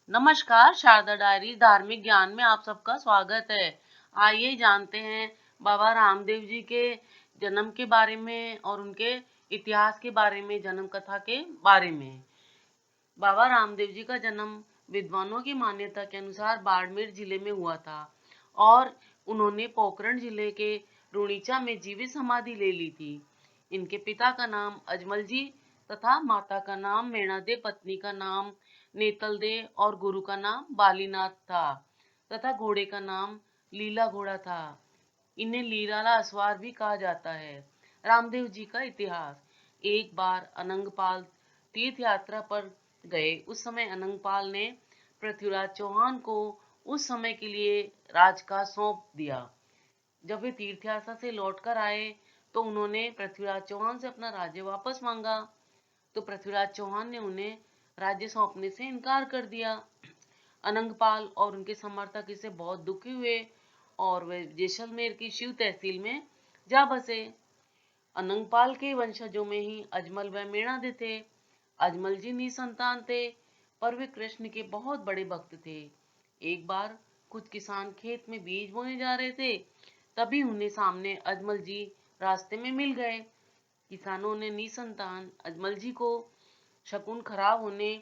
नमस्कार, शारदा डायरी धार्मिक ज्ञान में आप सबका स्वागत है। आइए जानते हैं बाबा रामदेव जी के जन्म के बारे में और उनके इतिहास के बारे में, जन्म कथा के बारे में। बाबा रामदेव जी का जन्म विद्वानों की मान्यता के अनुसार बाड़मेर जिले में हुआ था और उन्होंने पोखरण जिले के रुणीचा में जीवित समाधि ले ली थी। इनके पिता का नाम अजमल जी तथा माता का नाम मेणादे, पत्नी का नाम नेतलदे और गुरु का नाम बालीनाथ था तथा घोड़े का नाम लीला घोड़ा था। इन्हें लीराला असवार भी कहा जाता है। रामदेव जी का इतिहास। एक बार अनंगपाल तीर्थ यात्रा पर गए। उस समय अनंगपाल ने पृथ्वीराज चौहान को उस समय के लिए राजकाज सौंप दिया। जब वे तीर्थ यात्रा से लौटकर आए तो उन्होंने पृथ्वीराज चौहान से अपना राज्य वापस मांगा, तो पृथ्वीराज चौहान ने उन्हें राज्य सौंपने से इनकार कर दिया। अनंगपाल और उनके समर्थक इससे बहुत दुखी हुए और वे जैसलमेर की शिव तहसील में जा बसे। अनंगपाल के वंशजों में ही अजमल व मेणादे थे। अजमल जी निसंतान थे, पर वे कृष्ण के बहुत बड़े भक्त थे। एक बार कुछ किसान खेत में बीज बोने जा रहे थे, तभी उन्हें सामने अजमल जी रास्ते में मिल गए। किसानों ने निसंतान अजमल जी को शकुन खराब होने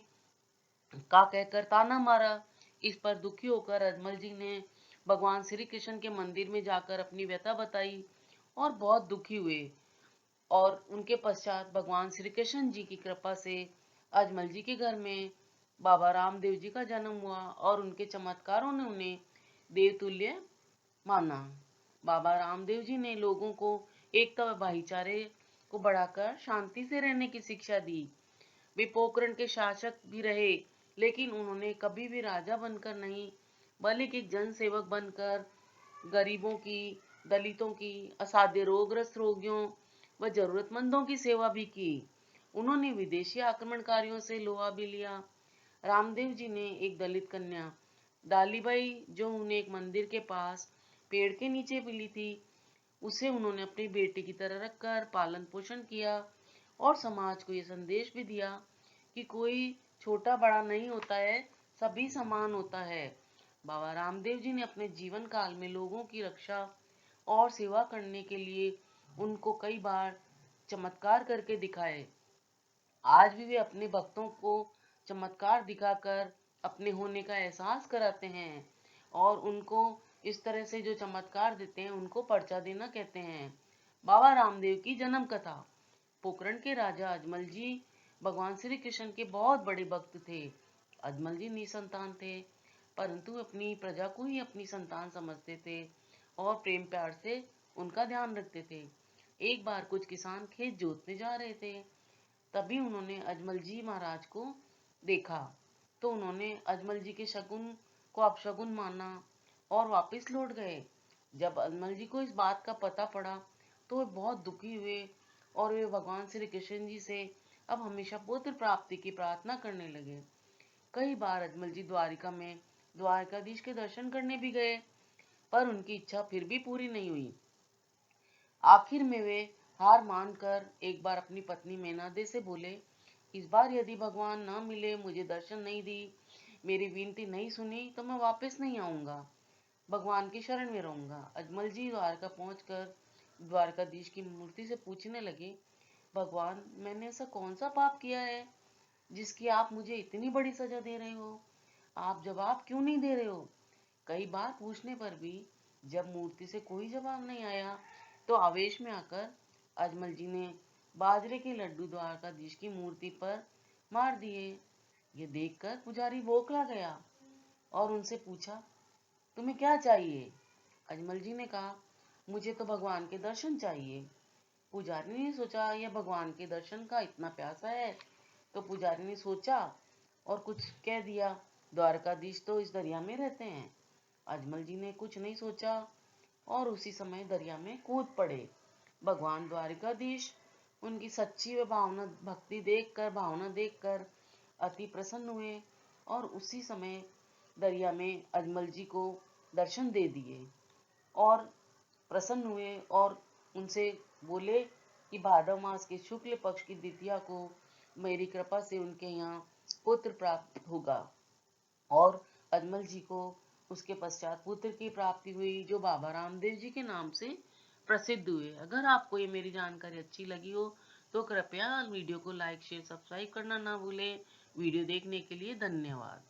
का कहकर ताना मारा। इस पर दुखी होकर अजमल जी ने भगवान श्री कृष्ण के मंदिर में जाकर अपनी व्यथा बताई और बहुत दुखी हुए। और उनके पश्चात भगवान श्री कृष्ण जी की कृपा से अजमल जी के घर में बाबा रामदेव जी का जन्म हुआ और उनके चमत्कारों ने उन्हें देवतुल्य माना। बाबा रामदेव जी ने लोगों को एकता व भाईचारे को बढ़ाकर शांति से रहने की शिक्षा दी। वे पोखरण के शासक भी रहे, लेकिन उन्होंने कभी भी राजा बनकर नहीं, बल्कि एक जन सेवक बनकर गरीबों की, दलितों की, असाध्य रोगग्रस्त रोगियों व जरूरतमंदों की सेवा भी की। उन्होंने विदेशी आक्रमणकारियों से लोहा भी लिया। रामदेव जी ने एक दलित कन्या डालीबाई, जो उन्हें एक मंदिर के पास पेड़ के नीचे मिली थी, उसे उन्होंने अपनी बेटी की तरह रखकर पालन पोषण किया और समाज को ये संदेश भी दिया कि कोई छोटा बड़ा नहीं होता है, सभी समान होता है। बाबा रामदेव जी ने अपने जीवन काल में लोगों की रक्षा और सेवा करने के लिए उनको कई बार चमत्कार करके दिखाए। आज भी वे अपने भक्तों को चमत्कार दिखाकर अपने होने का एहसास कराते हैं और उनको इस तरह से जो चमत्कार देते हैं उनको पर्चा देना कहते हैं। बाबा रामदेव की जन्म कथा। पोखरण के राजा अजमल जी भगवान श्री कृष्ण के बहुत बड़े भक्त थे। अजमल जी निसंतान थे, परंतु अपनी प्रजा को ही अपनी संतान समझते थे और प्रेम प्यार से उनका ध्यान रखते थे। एक बार कुछ किसान खेत जोतने जा रहे थे, तभी उन्होंने अजमल जी महाराज को देखा, तो उन्होंने अजमल जी के शगुन को अपशगुन माना और वापस लौट गए। जब अजमल जी को इस बात का पता पड़ा तो वे बहुत दुखी हुए और वे भगवान श्री कृष्ण जी से अब हमेशा पुत्र प्राप्ति की प्रार्थना करने लगे। कई बार अजमल जी द्वारिका में द्वारकाधीश के दर्शन करने भी गए, पर उनकी इच्छा फिर भी पूरी नहीं हुई। आखिर में वे हार मानकर एक बार अपनी पत्नी मेनादे से बोले, इस बार यदि भगवान न मिले, मुझे दर्शन नहीं दी, मेरी विनती नहीं सुनी, तो मैं वापस नहीं आऊंगा, भगवान की शरण में रहूंगा। अजमल जी द्वारका पहुंचकर द्वारकाधीश की मूर्ति से पूछने लगे, भगवान, मैंने ऐसा कौन सा पाप किया है जिसकी आप मुझे इतनी बड़ी सजा दे रहे हो? आप जवाब क्यों नहीं दे रहे हो? कई बार पूछने पर भी जब मूर्ति से कोई जवाब नहीं आया, तो आवेश में आकर अजमल जी ने बाजरे के लड्डू द्वारकाधीश की मूर्ति पर मार दिए। ये देखकर पुजारी बौखला गया और उनसे पूछा, तुम्हें क्या चाहिए? अजमल जी ने कहा, मुझे तो भगवान के दर्शन चाहिए। पुजारी ने सोचा यह भगवान के दर्शन का इतना प्यासा है, तो पुजारी ने सोचा और कुछ कह दिया, द्वारकाधीश तो इस दरिया में रहते हैं। अजमल जी ने कुछ नहीं सोचा और उसी समय दरिया में कूद पड़े। भगवान द्वारकाधीश उनकी सच्ची व भावना देखकर अति प्रसन्न हुए और उसी समय दरिया में अजमल जी को दर्शन दे दिए और प्रसन्न हुए और उनसे बोले कि भाद्र मास के शुक्ल पक्ष की द्वितीया को मेरी कृपा से उनके यहाँ पुत्र प्राप्त होगा। और अजमल जी को उसके पश्चात पुत्र की प्राप्ति हुई जो बाबा रामदेव जी के नाम से प्रसिद्ध हुए। अगर आपको ये मेरी जानकारी अच्छी लगी हो तो कृपया वीडियो को लाइक शेयर सब्सक्राइब करना ना भूलें। वीडियो देखने के लिए धन्यवाद।